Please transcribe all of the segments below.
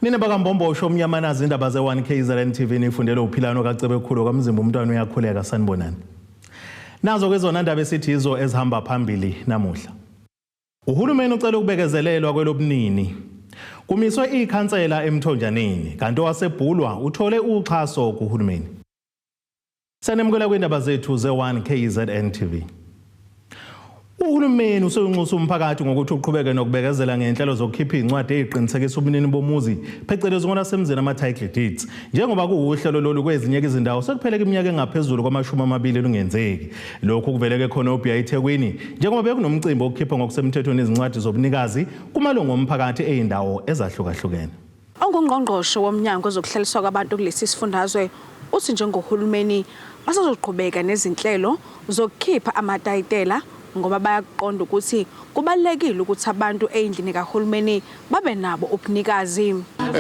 Nina bakambombo omnyamanazi indaba ze-1KZNTV nifundela uphilano kacebe khulu kamzimba umntwana uyakhuleka sanibonani. Nazo kezona ndaba esithizo ezihamba phambili namuhla. Uhulumeni ucela ukubekezelelwa kwelobunini. Kumiswe ikhansela emthonjaneni kanti owasebhulwa uthole uxhaso kuhulumeni. Sanemukela kwindaba zethu ze-1KZNTV. Uhulumeni useyunxusa umphakathi ngokuthi uqhubeke nokubekezela ngenhlelo zokukhipha incwadi eziqinisekisa ubunini bomuzi phecelezi ngolasemzini ama-title deeds njengoba kuuhlelo lolu kwezinye izindawo sekupheleka iminyaka engaphezulu kwama-20 lungenzeki. Lokhu kuveleke khona obhiya eThekwini njengoba bekunomcimbi wokukhipha ngokusemthethweni izincwadi zobunikazi kumalungu omphakathi eyindawo ezahlukahlukene. Ongqongqoshe womnyango wezokuhlaliswa kwabantu kulesi sifundazwe uthi njengohulumeni basazoqhubeka nezinhlelo zokukhipha amatayitela ngoba bayaqonda ukuthi kubalekile ukuthi abantu eyindlini kahulumeni babe nabo ubunikazi.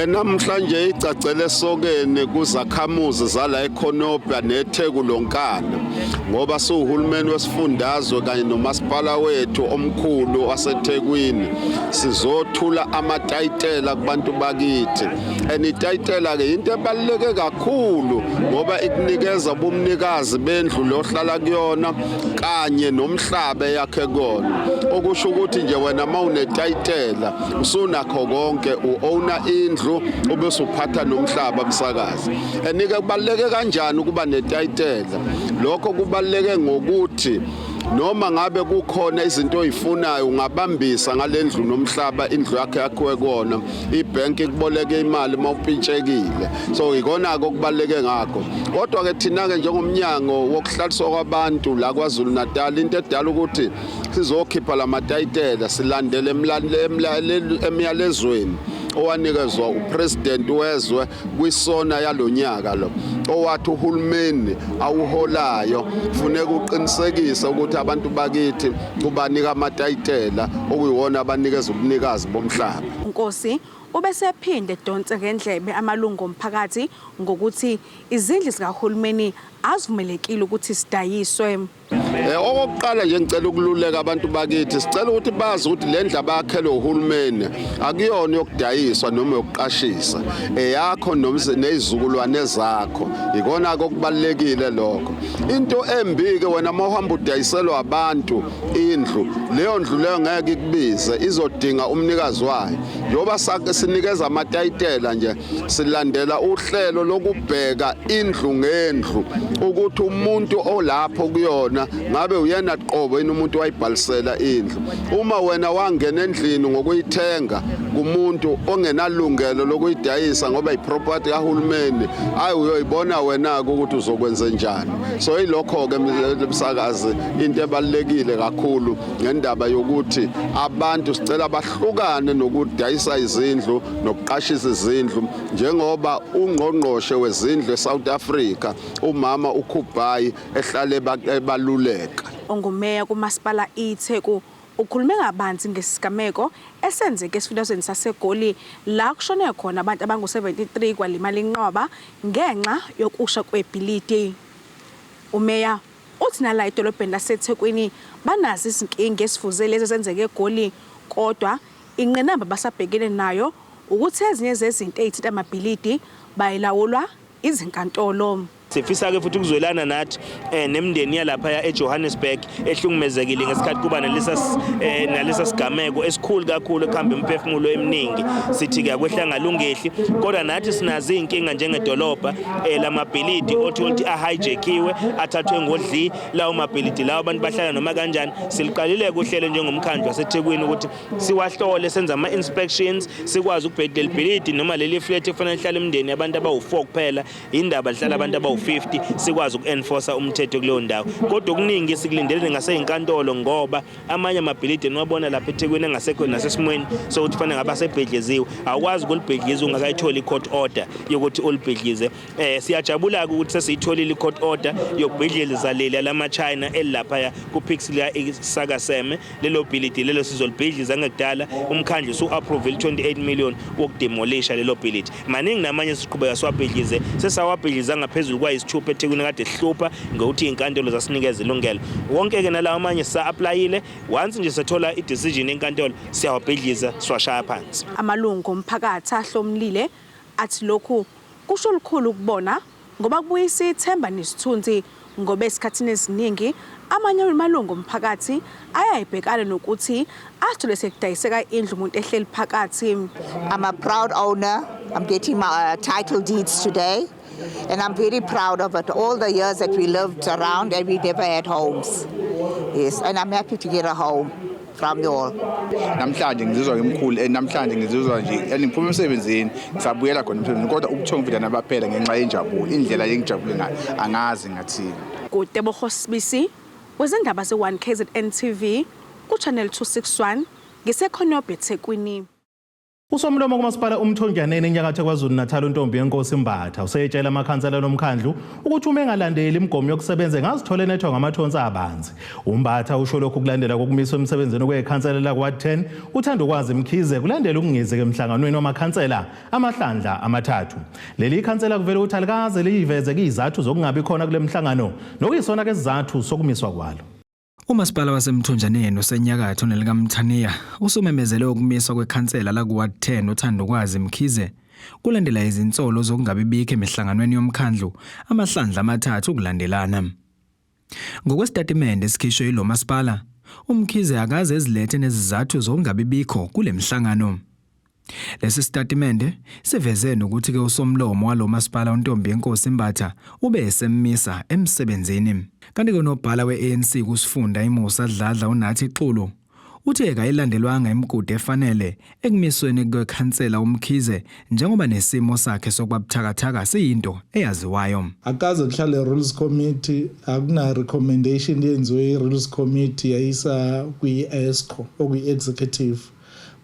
Namhlanje icacele sokene kuzakhamuzi zala eKhonobha neThekwini ngoba suhulumeni wesifundazwe kanye nomasipala wethu omkhulu waseThekwini sizothula amatayitela kubantu bakithi. Itayitela ke into ebaluleke kakhulu ngoba ikunikeza ubumnikazi bendlu lohlala kuyona kanye nomhlaba yakhe kona. Okusho ukuthi nje wena mawunetayitela usunakho konke, uowna indlu ubese uphatha nomhlaba kusakazi. Enike kubaleke kanjani ukuba netayitela? Lokho kubaleke ngokuthi noma ngabe kukhona izinto oyifunayo ungabambisa ngalendlu nomhlaba indlu yakhe yakhiwe kona, ibank ikuboleke imali mawupintshekile. So ikona okubaleke ngakho. Kodwa ke thina ke njengomnyango wokuhlaliswa kwabantu la KwaZulu Natal into edala ukuthi sizokhipha lamatayitela silandele emyalezweni owanikezwa upresident wezwe kwisona yalonyaka lo owathi uhulumeni awuholayo funeka uqinisekise ukuthi abantu bakithi kubanika amatayitela okuyiwona abanikeza ubunikazi bomhlaba. Nkosi ubesephinde donse ngendlebe amalungu omphakathi ngokuthi izindlu zikahulumeni azivumelekile ukuthi sidayiswe. Okokuqala nje ngicela ukululeka abantu bakithi, sicela ukuthi bazi ukuthi le ndlu abakhele uhulumeni akuyona yokudayiswa noma yokuqashisa, eyakho nezizukulwane zakho. Ikona okubalekile lokho. Into embi ke wena mawuhamba udayiselwa abantu indlu, leyo ndlu leyo ngeke ikubize, izodinga umnikazi wayo. Njoba sinikeza amatayitela nje silandela uhlelo lokubheka indlu ngendlu ukuthi umuntu olapho kuyona ngabe uyena qobo yini umuntu wayibhalisela indlu. Uma wena wangena endlini ngokuyithenga kumuntu ongenalungelo lokuyidayisa ngoba iproperty kahulumeni, ayi uyoyibona wena ukuthi uzokwenza njani. So ilokho ke msakazi into ebalekile kakhulu ngendaba yokuthi abantu sicela bahlukane nokudayisa izindlu nokuqashisa izindlu njengoba ungqongqoshe wezindlu eSouth Africa umama uKhubayi ehlale ebaluleka. Ongumeya kumasipala iTheku ukhulume ngabanzi ngesigameko esenzeke esifundazweni saseGoli la kushone khona abantu abangu-73 kwalimala inqoba ngenxa yokusha kwebhilidi. Umeya uthi nala edolobheni laseThekwini banazi izinkinga esifuze lezi ezenzeke eGoli kodwa inqinamba basabhekene nayo ukuthi ezinye zezinto ezithinta amabhilidi bayilawulwa izinkantolo. Sifisa ke futhi ukuzwelana nathi nemndeni yalapha eJohannesburg ehlungumezekile ngesikhathi kuba nalesa sigameko esikhulu kakhulu ekhamba imphefumulo eminingi. Sithi ke kwehla ngalungehli kodwa nathi sinazi inkinga njengedolobha lamabhilidi othi ahijackiwe athathwe ngodli lawo mabhilidi lawo abantu bahlala noma kanjani. Siliqalile kuhlelo njengomkhandlu waseThekwini ukuthi siwahlole senza ama-inspections sikwazi ukubhedela ibhilidi noma leli flat efanele ihlala imndeni abantu abawu4 kuphela indaba lihlala abantu abawu50 sikwazi uku-enforce umthetho kuleyo ndawo. Kodwa okuningi sikulindelene ngaseyinkantolo ngoba amanye amabhilidi niwabona lapha eThekwini engasekho nasesimweni sokuthi fanele ngaba sebhedleziwe. Awukwazi ukulibhedliza ungakayitholi i-court order yokuthi ulibhedlize. Siyajabula ukuthi sesiyitholile i-court order yokubhedleza leli lama-China elapha kuPixlea isakaseme lelo bhilidi lelo sizolibhedliza ngekudala umkhandlu usu-approve 28 million wokudemolisha lelo bhilidi. Maningi namanye siqhubeka siwabhedlize sesawabhedliza ngaphezulu ayisithupha eThekwini kade sihlupha ngokuthi inkantolo zasinikeza ilungelo wonke ke nalawo amanye sa-applyile once nje sethola i-decision enkantolo siyawabhidliza siwashaya phansi. Amalungu omphakathi ahlomlile athi lokhu kusho lukhulu ukubona ngoba kubuyisa ithemba nesithunzi ngoba esikhathini esiningi amanye amalungu omphakathi ayayibhekana nokuthi athole sekudayiseka indlu umuntu ehleli phakathi. I'm a proud owner. I'm getting my title deeds today, and I'm very proud of it. All the years that we lived around and we never had homes. Yes, and I'm happy to get a home from you all. Namhlanje ngizizwa ngemkhulu namhlanje ngizizwa nje ngiphuma emsebenzini ngisabuyela khona emsebenzini kodwa ukuthonga vida nabaphela ngenxa yenjabulo indlela yengijabule ngayo angazi ngathini. Kutebogo Sibisi wezindaba ze1KZNTV ku channel 261 ngisekhonyobe eThekwini. Usomlomo kumasipala umthonjaneni enyakatho kwaZulu Natal uNtombi yenkosi Mbatha useyetshela amakhansela nomkhandlu ukuthi uma engalandeli imigomo yokusebenza ngazithola enethwa ngamathonsi abanzi. Umbatha usho lokhu kulandela kokumiswa emsebenzini kweikhansela lakward 10 uthanda ukwazi Mkhize kulandela ukungizeke emhlanganweni wamakhansela amahlandla amathathu. Leli ikhansela kuvela ukuthi alikaze liyiveze izizathu zokungabi khona kule mhlangano nokuyisona ke sizathu sokumiswa kwalo. Umasipala wasemthonjaneni osenyakatho nelikaMthaniya usumemezele ukumiswa kwekhansela lakuward 10 uthanda ukwazi Mkhize kulandela izinsolo zokungabibikho emihlanganweni yomkhandlu amahlandla amathathu ukulandelana. Ngokwesitatimende esikhishwe yilo masipala, uMkhize akaze ezilethe nezizathu zokungabibikho kule mhlangano. Lesi statimende siveze ukuthi ke usomlomo walo masipala uNtombi yenkosi Mbatha ube esemmisa emsebenzini. Kanti konobhala weANC kusifunda iMusa Dladla uNathi Xulu uthi akayilandelwanga imigudu efanele ekumisweni kwekhansela uMkhize njengoba nesimo sakhe sokwabuthakathaka siyinto eyaziwayo. Akaze kuhlale rules committee akuna recommendation yenziwe i-rules committee yayisa kwi-ESCO okwi-executive.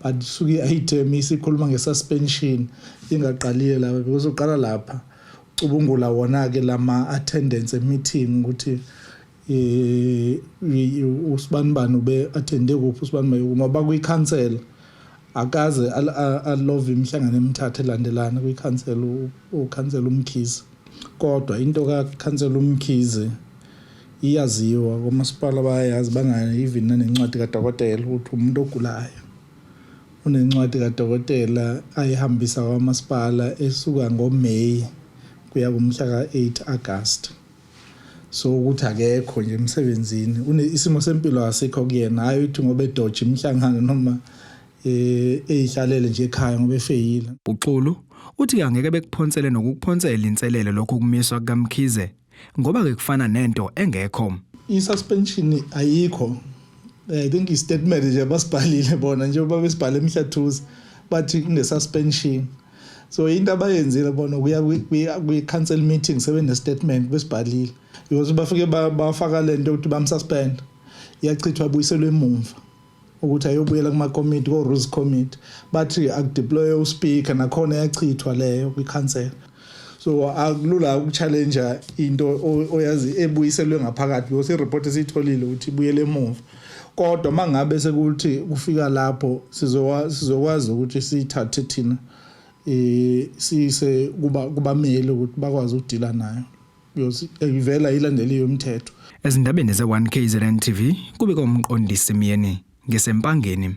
But suki item isikhuluma ngesuspension ingaqalile lapha because uqala lapha ubungula wona ke lama attendance meeting ukuthi usibanibani ube attende kuphi usibanibani ngoba kwi-council akaze alove imihlangano emithathu elandelana kwi-council uCouncil uMkhize kodwa into kaCouncil uMkhize iyaziwa komasipala bayazi bangana even nencwadi kaDokotela ukuthi umuntu ogulayo unencwadi kaDokotela ayihambisa kwamasipala esuka ngoMay kuya kumhla ka8 August. So ukuthi akekho nje emsebenzini isimo sempilo asikho kuyena hayi uthi ngoba edoje imihlangano noma eyihlalele nje ekhaya ngoba efeyila. Uxulu uthi angeke bekuphonsele nokukuphonsela inselelo lokho kumiswa kaMkhize ngoba ke kufana nento engekho. I-suspension ayikho. I think i-statement nje basibhalile bona njengoba besibhale emhlathuza bathi kune-suspension. So into abayenzile bona kuya kwi-council meeting sebene-statement besibhalile because bafike bafaka lento ukuthi bamsuspend iyachithwa buyiselwe emumva ukuthi ayobuyela kuma-committee ko-rules committee bathi akudeploye uspeaker nakhona yachithwa leyo kwi-council. So akulula ukuchallenge into oyazi ebuyiselwe ngaphakathi because i-report esiyitholile ukuthi ibuyele emumva. Kodwa mangabe sekuthi kufika lapho sizokwazi ukuthi sithathe thina sise kubameli ukuthi bakwazi ukudila nayo ivela ilandeliwe umthetho. Ezindabeni ze1KZNTV kube komqondisi Miyeni ngesempangeni.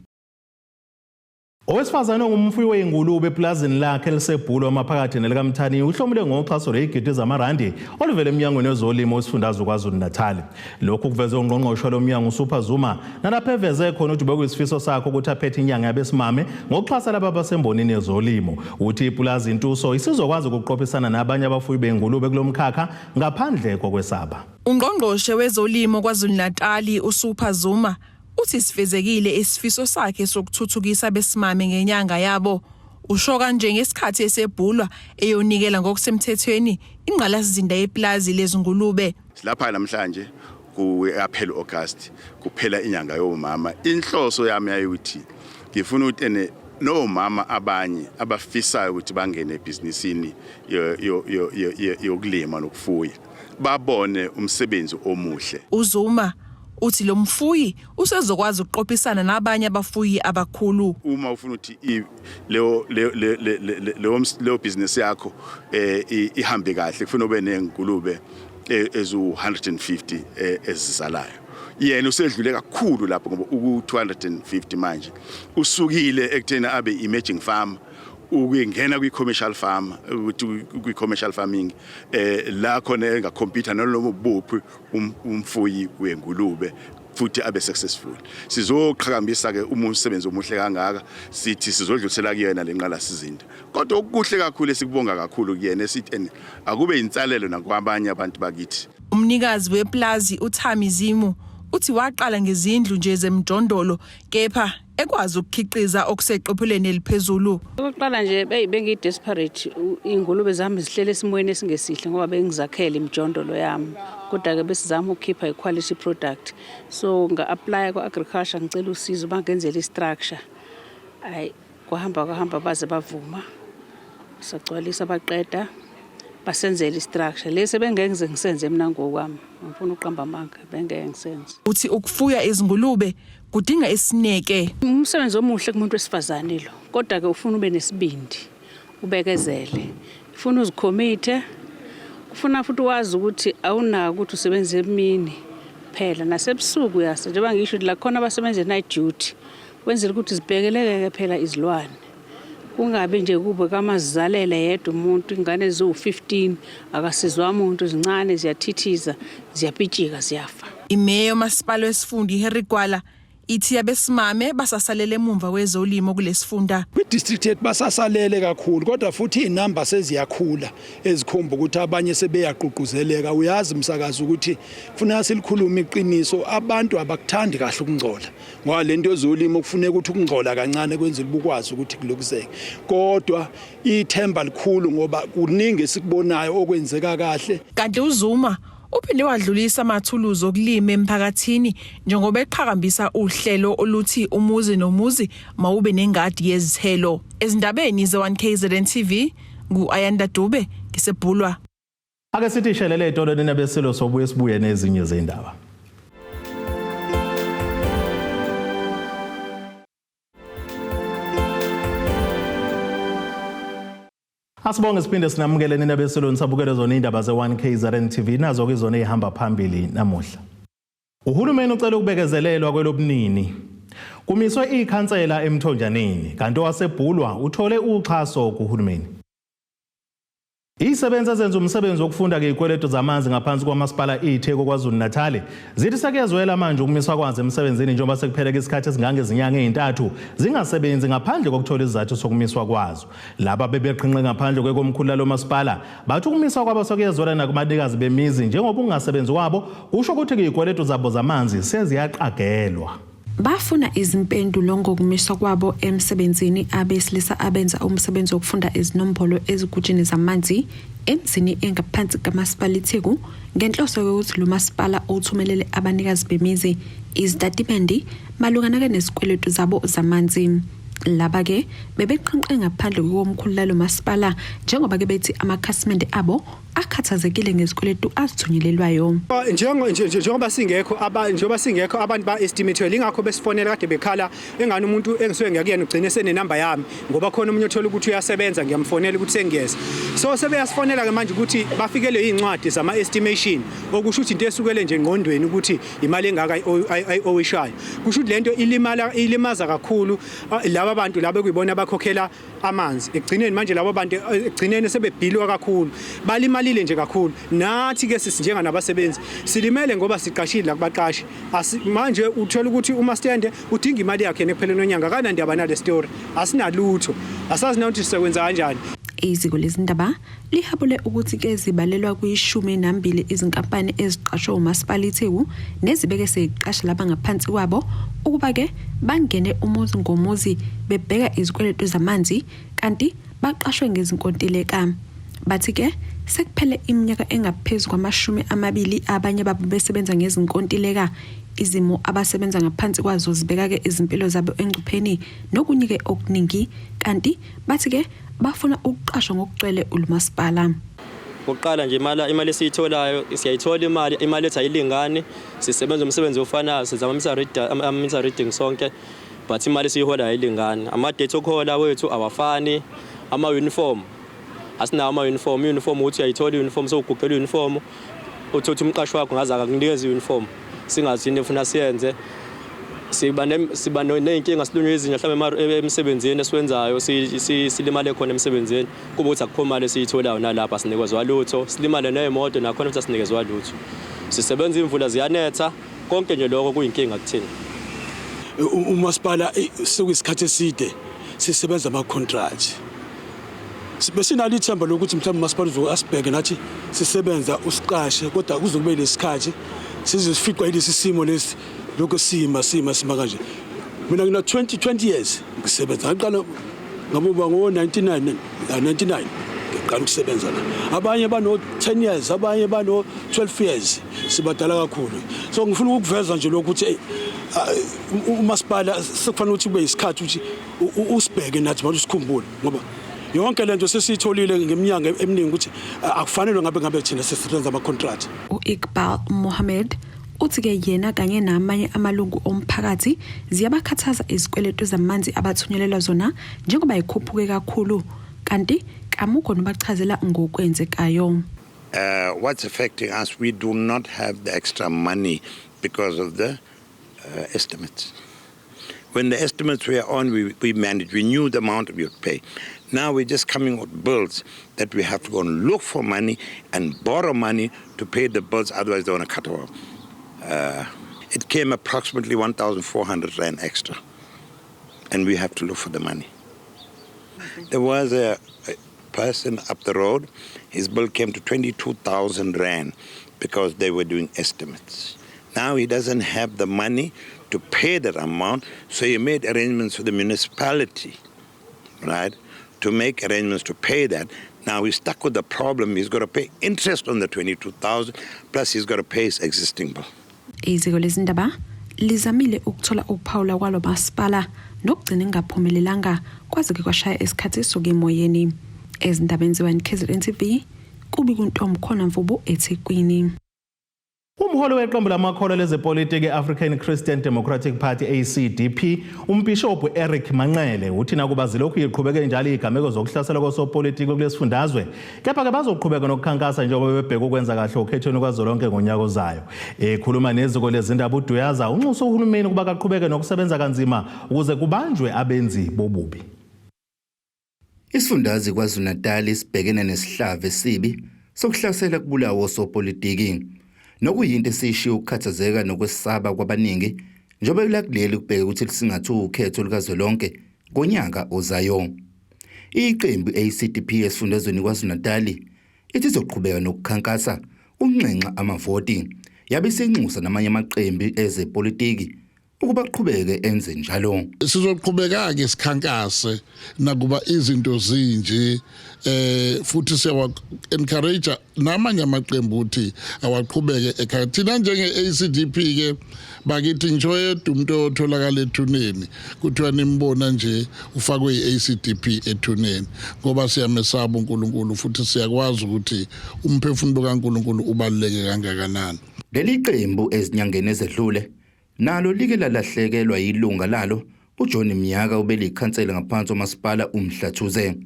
Owesifazane ongumfuyi weingulube eplazini lakhe elisebhulo amaphakathi nelikaMthaniya uhlomule ngoxhaso lezigidi zamarandi oluvela eminyangweni wezolimo osifundazwe kwaZulu Natal. Lokhu kuveze ungqongqoshe lomnyango uSupha Zuma nalapha eveze khona ukuthi bekuyisifiso sakhe ukuthi aphethe inyanga yabesimame ngokuxhasa laba abasembonini yezolimo. Uthi iplazi intuso isizokwazi ukuqophisana nabanye abafuyi beingulube kulomkhakha ngaphandle kokwesaba. Ungqongqoshe wezolimo kwaZulu Natal uSupha Zuma uthi sifezekile isifiso sakhe sokuthuthukisa besimame ngenyanga yabo. Usho kanje ngesikhathi esebhulwa eyonikela ngokusemthethweni ingqalasizinda yeplazi lezingulube. Lapha namhlanje ku-April August kuphela inyanga yomama. Inhloso yami yayithi ngifuna ukuthi nomama abanye abafisayo ukuthi bangene ebhizinisini yokulima nokufuya babone umsebenzi omuhle. uZuma uthi lo mfuyi usezokwazi ukuqophisana nabanye abafuyi abakhulu. Uma ufuna ukuthi leyo business yakho ihambe kahle kufuna ube nengulube ezu 150 ezizalayo. Yena usedlule kakhulu lapho ngoba uku250 manje usukile ekuthena abe emerging farm ukungena kwi-commercial farm kwi-commercial farming la khona engakhompyutha naloma buphi umfuyi wengulube futhi abe successful. Sizoqhakambisa ke umsebenzi omuhle kangaka sithi sizodlulisela kuyena lenqala sizinda. Kodwa okuhle kakhulu esikubonga kakhulu kuyena esithi akube insalelo nakwabanye abantu bakithi. Umnikazi weplazi uThami Zimu uthi waqala ngezindlu nje zemjondolo kepha ekwazi ukukhiqiza okuseqophelweni eliphezulu. Ukuqala nje bengi desperate ingulube zami zihlele esimweni esingesihle ngoba bengizakhela imjondolo yami. Kodwa ke besizama ukukhipha i-quality product. So nga-apply kwa-agriculture ngicela usizo bangenzela i-structure. Kuhamba baze bavuma. Sagcwalisa baqeda basenzela i-structure. Lese bengeke ngisenze mina ngokwami. Ngifuna uqamba amanga bengeke ngisenze. Uthi ukufuya izingulube kudinga isineke. Umsebenzi omuhle kumuntu wesifazane lo. Kodwa ke ufuna ube nesibindi, ubekezele. Ufuna uzikhomithe. Ufuna futhi wazi ukuthi awunaka ukuthi usebenze emini phela nasebusuku yase njengoba ngisho la khona abasebenza night duty. Wenzela ukuthi zibhekeleke phela izilwane. Kungabe nje kube kamazizalele yedwa umuntu ingane eziwu15 akasizwa umuntu zincane ziyathithiza ziyapitshika ziyafa. Imeyo masipala wesifunda iHerry Gwala ithi abesimame basasalele emumva kwezolimo kulesifunda. Kwi-district yethu basasalele kakhulu kodwa futhi inamba seziyakhula ezikhomba ukuthi abanye sebeyaqhuquzeleka. Uyazi umsakazi ukuthi kufuneka silikhuluma iqiniso abantu abakuthandi kahle ukungcola. Ngoba lento yezolimo kufuneka ukuthi ukungcola kancane kwenzela ubukwazi ukuthi kulokuzeke. Kodwa ithemba likhulu ngoba kuningi esikubonayo okwenzeka kahle. Kanti uZuma uphinde wadlulisa amathuluzi okulima emphakathini njengoba eqhakambisa uhlelo oluthi umuzi nomuzi mawube nengadi yezithelo. Ezindabeni ze1KZNTV ngu-Ayanda Dube ngisebhulwa. Ake sithi shelele etolo nenabeselo sobuye sibuye nezinye zendaba. Asibonge siphinde sinamukele nenabeselweni sabukele zona indaba ze1KZNTV nazo ke zona ehamba phambili namuhla. Uhulumeni ucela ukubekezelelwa kwelobunini. Kumiswe ikhansela EMTHONJANENI kanti owasebhulwa uthole uxhaso kuhulumeni. Isebenza zenza umsebenzi wokufunda ngezikweletu zamanzi ngaphansi kwamasipala iTheko KwaZulu-Natal zithi sekuyezwela manje ukumiswa kwazo emsebenzini njengoba sekupheleke isikhathi esingange izinyanga ezintathu zingasebenzi ngaphandle kokuthola izathu sokumiswa kwazo. Laba bebeqhinqe ngaphandle kwekomkhulu lomasipala bathi ukumiswa kwabo sekuyezwela nakumadikazi bemizi njengoba ungasebenzi kwabo kusho ukuthi izikweletu zabo zamanzi seziyaqagelwa. Bafuna izimpendulo ngokumiswa kwabo emsebenzini abesilisa abenza umsebenzi wokufunda izinombolo ezigujini zamanzi emzini engaphansi kamasipala iTheko ngenhloso yokuthi lo masipala uthumelele abanikazi bemizi izitatimende malungana nesikweletu zabo zamanzi. Laba ke bebeqhinqe ngaphandle kwekomkhulu lo masipala njengoba ke bethi amakhasimende abo akhathazekile ngezikweletu azithunyelelwayo. Njengoba singekho abantu ba-estimate ingakho besifonela kade bekhala engani umuntu engisuke ngiyakuyena ugcine senenamba yami ngoba khona umunye othola ukuthi uyasebenza ngiyamfonela ukuthi sengiyeza. So sebeyasifonela ke manje ukuthi bafikele izincwadi zama-estimation okusho ukuthi into esukele nje ngqondweni ukuthi imali engaka owishayo. Kusho ukuthi lento ilimaza kakhulu laba abantu laba ekuyibona bakhokhela amanzi. Egcineni manje labo bantu egcineni sebebhilwa kakhulu. Balimalile nje kakhulu. Nathi ke sisinjenga nabasebenzi silimele ngoba siqashile la kubaqashi. Manje uthola ukuthi uma stande udinga imali yakhe nekupheleni nonyanga kana ndiyaba nale story. Asinalutho. Asazi na ukuthi sikwenza kanjani. Iziko lezindaba lihabule ukuthi ke zibalelwa kwi12 izinkampani eziqashwe umasipala iTheko nezibeke seqasha laba ngaphansi kwabo ukuba ke bangene umuzi ngomuzi bebheka izikweletu zamanzi kanti baqashwe ngezinkontileka. Bathi ke sekuphele iminyaka engaphezulu kwama20 abanye babo besebenza ngezinkontileka izimo abasebenza ngaphansi kwazo zibeka ke izimpilo zabo engcupheni nokunyike okuningi kanti bathi ke bafuna ukuqashwa ngokucwele uLumasipala. Ngokuqala nje imali esiyitholayo siyayithola imali ethi ayilingani sisebenza umsebenzi ofanayo sizama ama-meter reading sonke but imali esiyihola ayilingani. Ama-date okuhola wethu awafani, ama-uniform asinawo ama-uniform uthi uyayithola i-uniform sowugugela i-uniform uthothi umqashi wakho ngaze akakunikeza i-uniform singazini ufuna siyenze. Siba ney'nkinga silunywe izinja mhlawumbe emsebenzini esiwenzayo silimale khona emsebenzini kuba ukuthi akukho mali esiyitholayo nalapha sinikezwa lutho, silimale ney'moto nakhona ukuthi asinikezwa lutho. Sisebenza imvula ziyanetha konke nje lokho kuyinkinga kuthina. Umasipala sekuyisikhathi eside sisebenza ama-contract. Besinalo ithemba lokuthi mhlawumbe umasipala uzoasibheke nathi sisebenza usiqashe kodwa kuzokube lesikhathi sizifiqwa yilesi simo lesi lokho sima kanje. Mina ngina 20 years ngisebenza ngaqala ngabuba ngo-99 ngiqala ukusebenza la. Abanye bano 10 years, abanye bano 12 years, sibadala kakhulu. So ngifuna ukuveza nje lokuthi umasipala sekufanele ukuthi kube isikhathi ukuthi usibheke nathi manje usikhumbule ngoba yonke lento sesiyitholile ngeminyaka eminingi ukuthi akufanele ngabe thina sesisebenza ama-contract. U-Iqbal Mohammed uthi-ke yena kanye namanye amalungu omphakathi ziyabakhathaza izikweletu zamanzi abathunyelelwa zona njengoba ikhuphuke kakhulu kanti kamukho nobachazela ngokwenzekayo. What's affecting us, we do not have the extra money because of the estimates. When the estimates were on, we managed, we knew the amount we would pay. Now we're just coming with bills that we have to go and look for money and borrow money to pay the bills, otherwise they want to cut off. It came approximately 1,400 Rand extra, and we have to look for the money. There was a person up the road, his bill came to 22,000 Rand because they were doing estimates. Now he doesn't have the money to pay that amount, so he made arrangements for the municipality, right, to make arrangements to pay that. Now he's stuck with the problem, he's got to pay interest on the 22,000, plus he's got to pay his existing bill. Iziko lezindaba lizamile ukuthola ukuphawula kwalo masipala nokugcina ngaphumelelanga kwaze ke kwashaya esikhathi sokemoyeni. Ezindabeni ze-1KZNTV kubi kuntombi khona mvubu eThekwini. Umholi weqembu lamakholwa lezepolitiki e-African Christian Democratic Party ACDP umbhishobhu Eric Manxele uthi nakuba zilokhu iqhubeke njalo igameko zokuhlasela kwasopolitiki kulesifundazwe kepha ke bazoqhubeka nokukhankasa njengoba bebheka ukwenza kahle okhethweni kwazolonke ngonyaka ozayo. Ekhuluma neziko lezindaba uDuyaza unxusa uhulumeni kuba kaqhubeke nokusebenza kanzima ukuze kubanjwe abenzi bobubi. Isifundazwe kwaZulu-Natal sibhekene nesihlava esibi sokuhlasela kubulawo sopolitiki. Nokuyinto esishiya ukukhathazeka nokwesaba kwabaningi njengoba ilakuleli kubheka ukuthi lisingathu ukhetho lukazwelonke ngonyaka ozayo. Iqembu ACDP esifundazweni kwaZulu-Natal ithi izoqhubeka nokukhankasa unxenxa amavoti yabe isinxusa namanye amaqembu ezepolitiki ukuba qhubeke enze njalo. Sizoqhubeka ke sikhankase nakuba izinto zinje futhi siyawa encourage namanye amaqembu ukuthi awaqhubeke ekhathina njenge ACDP ke bakithi ngisho yedwa umuntu otholakala ethuneni kuthiwa nimbona nje ufakwe iACDP ethuneni ngoba siyamesaba uNkulunkulu futhi siyakwazi ukuthi umphefumulo kaNkulunkulu ubaluleke kangakanani. Leli qembu ezinyangeni ezedlule nalo like lalahlekelwa yilunga lalo uJohn Mnyaka ubeli ikhansela ngaphansi komasipala uMhlathuze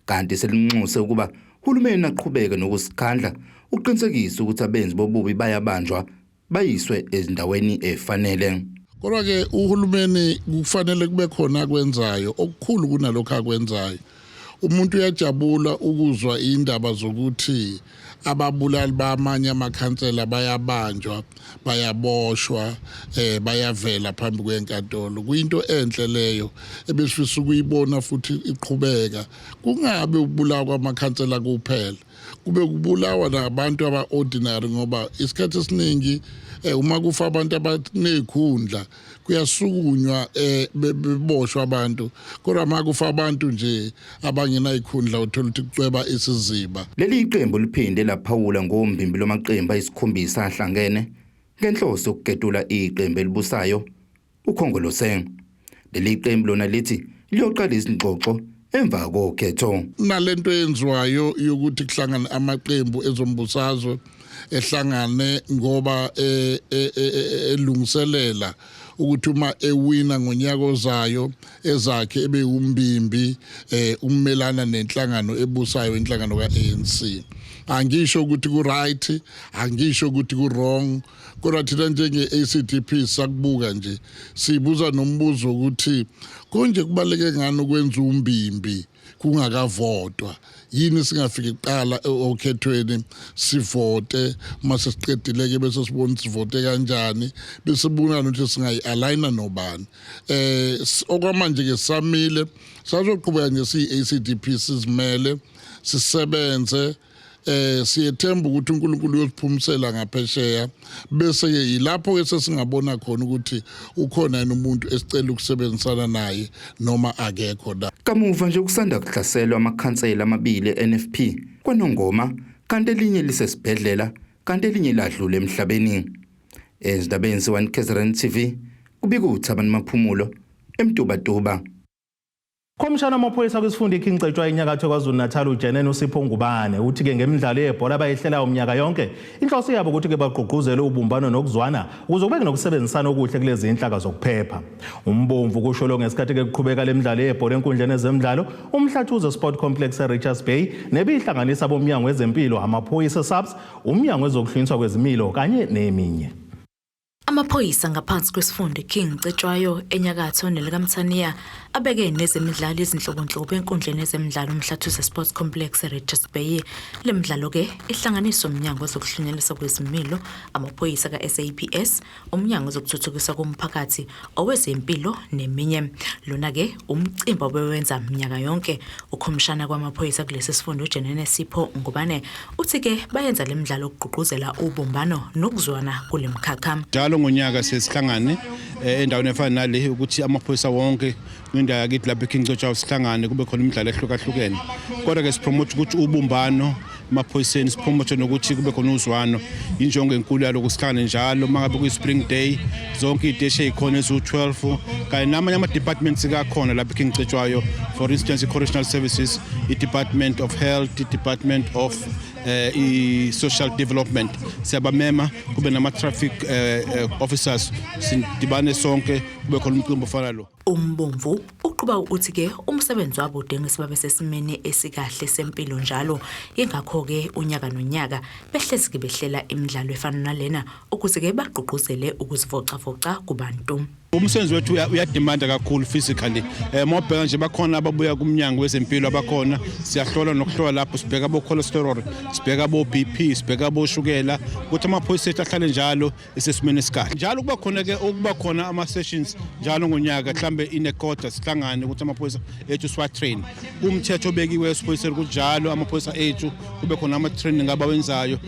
kanti selinxuse ukuba uhulumeni aqhubeke nokusikhandla uqinisekisa ukuthi abenzi bobubi bayabanjwa bayiswe ezindaweni efanele. Kodwa ke uhulumeni kufanele kube khona akwenzayo okukhulu kunalokho akwenzayo. Umuntu uyajabula ukuzwa indaba zokuthi ababulali bamanye amakhansela bayabanjwa, bayaboshwa, bayavela phambi kwenkantolo. Kuyinto enhle leyo ebesifisa ukuyibona futhi iqhubeka. Kungabe ukubulawa kwamakhansela kuphela, kube kubulawa nabantu aba-ordinary ngoba isikhathi esiningi uma kufa abantu abanekhundla kuyasukunywa beboshwa abantu kodwa uma kufa abantu nje abangenayikhundla uthola ukuthi kucweba isiziba. Leli iqembu liphinde laphawula ngombimbi lomaqembu ayisikhombisa ahlangene ngenhloso yokugedula iqembu elibusayo ukhongolose. Leli iqembu lona lithi liyoqala izingxoxo emva kokhetho. Nalento yenziwayo yokuthi kuhlangana amaqembu ezombusazwe ehlangane ngoba elungiselela ukuthi uma ewina ngonyaka ozayo ezakhe ebe umbimbi ummelana nenhlangano ebusayo inhlangano kaANC. Angisho ukuthi ku right, angisho ukuthi ku wrong, kodwa thina njenge ACDP sakubuka nje sibuza nombuzo ukuthi konje kubaleke ngani ukwenza umbimbi kungakavotwa. Yini singafike kuqala okhethweni sivote mase siqedile ke bese sibona sivote kanjani bese buna ukuthi singayi-aligna nobani. Okwamanje ke samile sazoqhubeka nje siyi-ACDP sizimele sisebenze siyethemba ukuthi uNkulunkulu uyosiphumisela ngaphesheya bese ke yilapho ke sesingabona khona ukuthi ukhona yena umuntu esicela ukusebenzisana naye noma akekho la. Kamuva nje kusanda kuhlaselwa amakhansela amabili eNFP kwanongoma kanti elinye lisesibhedlela kanti elinye ladlula emhlabeni. Ezindabeni ze-1KZN kubika uThabani Maphumulo eMtubatuba. Komishana wamaphoyisa kwisifunda iKingcetshwa inyakatho KwaZulu-Natal uJaneni uSipho Ngubane uthi ke ngemidlalo yebhola abayihlelayo umnyaka yonke inhloso yabo ukuthi ke bagqugquzele ubumbano nokuzwana ukuze kube nokusebenzisana okuhle kulezi inhlaka zokuphepha. Umbomvu kusho lo ngesikhathi ke kuqhubeka lemidlalo yebhola enkundleni ezemidlalo uMhlathuze Sport Complex eRichards Bay nebihlanganisa bomnyango wezempilo amaphoyisa SAPS umnyango wezokuhlunyiswa kwezimilo kanye neminye. Amaphoyisa ngaphansi kwesifunda iKingcetshwayo enyakatho nelikaMthaniya abeke nezemidlalo izinhlobonhlobo enkundleni ezemidlalo uMhlathuze Sports Complex eRichards Bay. Le midlalo ke ihlanganisa umnyango wezokuhlunyelisa kwezimilo, amaphoyisa kaSAPS, umnyango wezokuthuthukisa komphakathi, owezempilo neminye. Lona ke umcimbi obewenza minyaka yonke. Ukhomishana kwamaphoyisa kulesi sifunda uJaneni Sipho Ngubane uthi ke bayenza le midlalo ukugqugquzela ubumbano nokuzwana kule mkhakha. Ngonyaka sesihlangane endaweni efana nale ukuthi amaphoyisa wonke kwindawo yakithi lapha eKingcetshwa sihlangane kube khona imidlalo ehlukahlukene. Kodwa ke sipromote ukuthi ubumbano emaphoyiseni, sipromote nokuthi kube khona uzwano. Injongo enkulu yalo kusihlangane njalo mangabe kuyi-spring day zonke idashi ezikhona ezu-12 kanye namanye ama-departments kakhona lapha eKingcetshwayo. For instance, i-correctional services, i-department of health, i-department of i-social development. Siyabamema kube nama-traffic officers sidibane sonke kube khona umcimbi ofana lo. Umbomvu uqhuba uthi ke umsebenzi wabo udinga sibabe sesimene esikahle sempilo njalo ingakho ke unyaka nonyaka behlezi ke behlela imidlalo efana nalena ukuze ke bagqugquzele ukuzivocavoca kubantu. Umsebenzi wethu uyadimanda kakhulu physically. Mobheka nje bakhona ababuya kumnyango wezempilo abakhona siyahlola nokuhlola lapho sibheka abo cholesterol, sibheka abo BP, sibheka abo shukela ukuthi amaphoyisa ethu ahlale njalo esesimene esikahle. Njalo kuba khona ke okuba khona ama sessions njalo ngonyaka mhlambe inekota sihlangane ukuthi amaphoyisa ethu swa train. Umthetho obekiwe esiphoyiseni ukuthi njalo amaphoyisa ethu kube khona ama training abawenzayo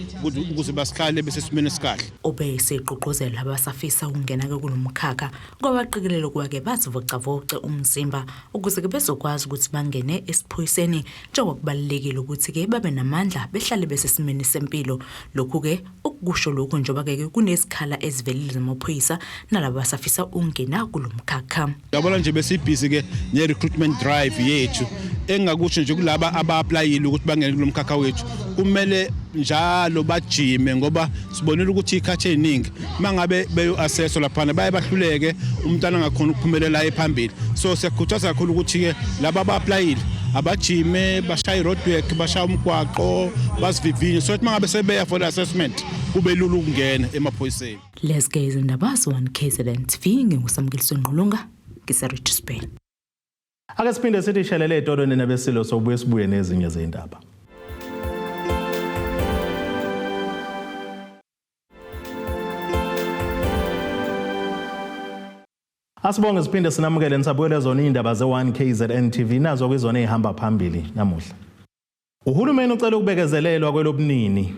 ukuze basihlale besesimene esikahle. Obese igqugquzela abasafisa ukungena ke kulomkhakha ngoba qikelelo kwake bazivocavoce umzimba ukuze ke bezokwazi ukuthi bangene esiphoyiseni njengokubalekile ukuthi ke babe namandla behlale besesimeni sempilo. Lokhu ke ukusho lokho njengoba ke kunesikhala ezivelile zamaphoyisa nalabo basafisa ukungena kulomkhakha. Yabona nje besibhizi ke ne recruitment drive yethu engakusho nje kulaba aba-applyile ukuthi bangene kulomkhakha wethu kumele njalo bajime ngoba sibonile ukuthi ikhathi eziningi mangabe beyo-assesswa laphana baye bahluleke umntana ngakhona ukuphumelela ephambili. So siyakhuthaza kakhulu ukuthi ke laba aba-applyile abajime bashaye roadwork bashaye umgwaqo basivivinye so ukuthi mangabe sebeya for the assessment kube lula ukungena emaphoyiseni. Let's get izindaba ze-1KZN ngingusamukeliso Ngqulunga ngiseRichards Bay. Ake siphinde sithi shelele etolweni nebesilo sokubuye sibuye nezinye zindaba. Asibonge siphinde sinamukele nisabuyele zona indaba ze-1KZNTV nazo kwizona ezihamba phambili namuhla. Uhulumeni ucela ukubekezelelwa kwelobunini.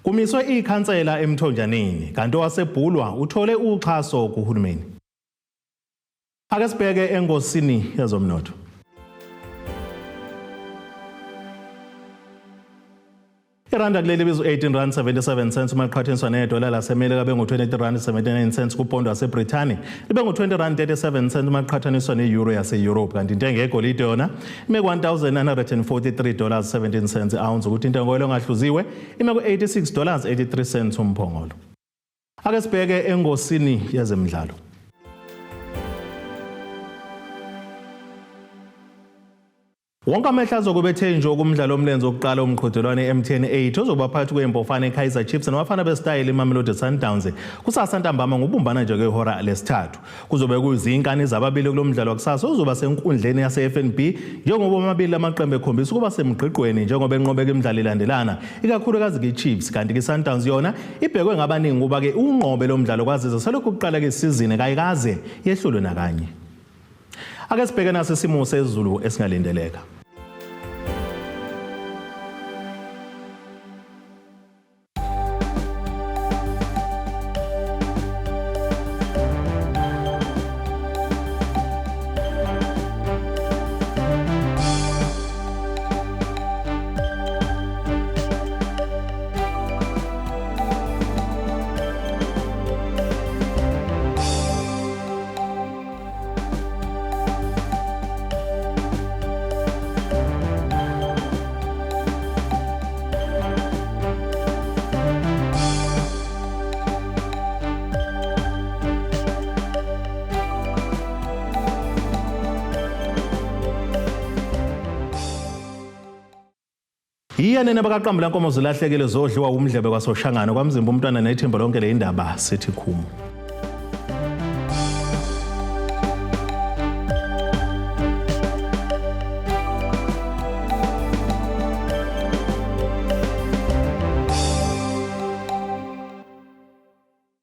Kumiswe ikhansela emthonjaneni kanti owasebhulwa uthole uxhaso kuhulumeni. Ake sibheke engosini yezomnotho. Iranda kuleli bizo 18.77 cents uma iqhathaniswa nedola laseMelika bengu 23.79 cents kupondo waseBrithani libe ngu 20.37 cents uma iqhathaniswa neeuro yase-Europe kanti intengo yegolide yona ime $1,943.17 ounce ukuthi intengo yoilo ngahluziwe ime $86.83 umphongolo. Ake sibheke engosini yezemidlalo. Wonke amehla azokubethe nje kumdlalo omlenze wokuqala umqhudelwano eMTN 8 ozoba phakathi kweMpofane eKaizer Chiefs nabafana beStyle iMamelodi Sundowns kusasa ntambama ngobumbana nje kwehora lesithathu. Kuzobe kuyizinkani zababili kulomdlalo wakusasa ozoba senkundleni yase-FNB njengoba amabili amaqembu ekhombisa ukuba semgqiqweni njengoba enqobeka imidlalo ilandelana ikakhulukazi ke-Chiefs kanti ke-Sundowns yona ibhekwe ngabaningi ukuba ke unqobe lomdlalo kwaziza selokhu kuqala kesizini kayikaze yehlulwe nakanye. Ake sibheke nasesimo sezulu esingalindeleka. Iyanene bakaqamba lankomo zilahlekile zodliwa umdlebe kwasoshangana kwamzimba umntwana nethemba lonke le indaba sithi khumu.